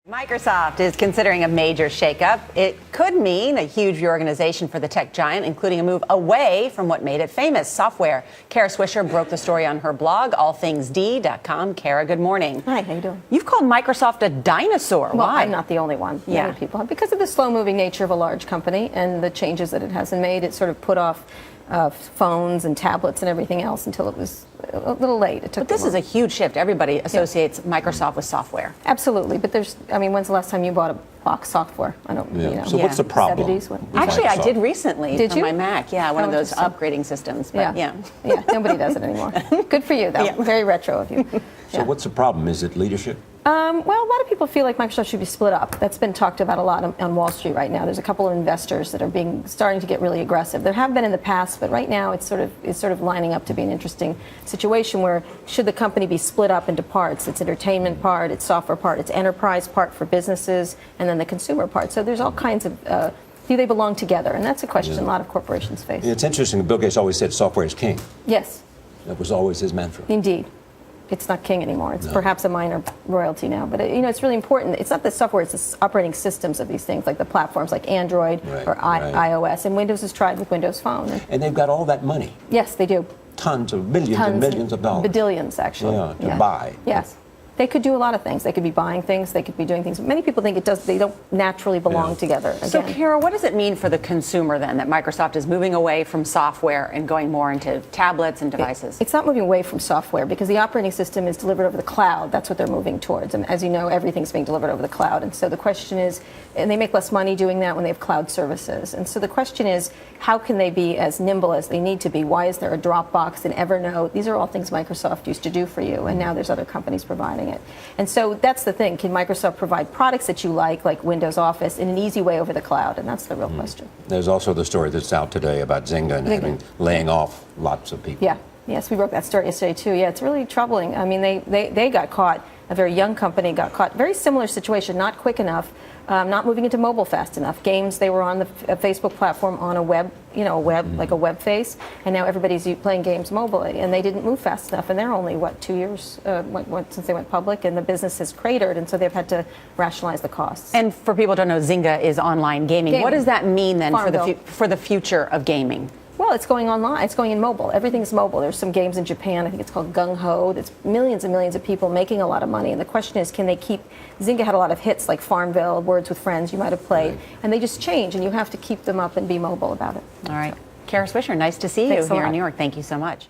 Microsoft is considering a major shakeup. It could mean a huge reorganization for the tech giant, including a move away from what made it famous, software. Kara Swisher broke the story on her blog, allthingsd.com. Kara, good morning. Hi, how you doing? You've called Microsoft a dinosaur. Well, Why? I'm not the only one. Yeah. Many people have. Because of the slow-moving nature of a large company and the changes that it hasn't made, it sort of put off phones and tablets and everything else until it was a little late. But this is a huge shift. Everybody associates Microsoft with software. Absolutely, but when's the last time you bought a box software? I don't, So what's the problem? 70s? Actually, I did recently Did for you? my Mac. Yeah, one of those interesting. upgrading systems. But yeah. Nobody does it anymore. Good for you, though. Yeah. Very retro of you. So what's the problem? Is it leadership? Well, a lot of people feel like Microsoft should be split up. That's been talked about a lot on Wall Street right now. There's a couple of investors that are starting to get really aggressive. There have been in the past, but right now it's sort of lining up to be an interesting situation where should the company be split up into parts? Its entertainment part, its software part, its enterprise part for businesses, and then the consumer part. So there's all kinds of do they belong together? And that's a question a lot of corporations face. It's interesting. Bill Gates always said software is king. Yes. That was always his mantra. Indeed. It's not king anymore. It's perhaps a minor royalty now. But, it's really important. It's not the software, it's the operating systems of these things, like the platforms like Android or iOS. And Windows has tried with Windows Phone. And they've got all that money. Yes, they do. Tons of millions and millions of dollars. Badillions, actually. To buy. Yes. They could do a lot of things. They could be buying things. They could be doing things. Many people think they don't naturally belong together. Again. So, Kara, what does it mean for the consumer then that Microsoft is moving away from software and going more into tablets and devices? It's not moving away from software because the operating system is delivered over the cloud. That's what they're moving towards. And as you know, everything's being delivered over the cloud. And so the question is, and they make less money doing that when they have cloud services. And so the question is, how can they be as nimble as they need to be? Why is there a Dropbox and Evernote? These are all things Microsoft used to do for you, and now there's other companies providing it. And so that's the thing. Can Microsoft provide products that you like Windows Office, in an easy way over the cloud? And that's the real question. There's also the story that's out today about Zynga and laying off lots of people. Yeah. Yes, we broke that story yesterday, too. Yeah, it's really troubling. I mean, they got caught. A very young company got caught. Very similar situation, not quick enough. Not moving into mobile fast enough. Games, they were on the Facebook platform on a web, like a web face, and now everybody's playing games mobilely, and they didn't move fast enough, and they're only, 2 years since they went public, and the business has cratered, and so they've had to rationalize the costs. And for people who don't know, Zynga is online gaming. What does that mean then Farmville. for the future of gaming? Well, it's going online. It's going in mobile. Everything's mobile. There's some games in Japan. I think it's called Gung Ho. That's millions and millions of people making a lot of money. And the question is, can they keep? Zynga had a lot of hits like Farmville, Words with Friends. You might have played, and they just change, and you have to keep them up and be mobile about it. All right, Kara Swisher, nice to see you here in New York. Thank you so much.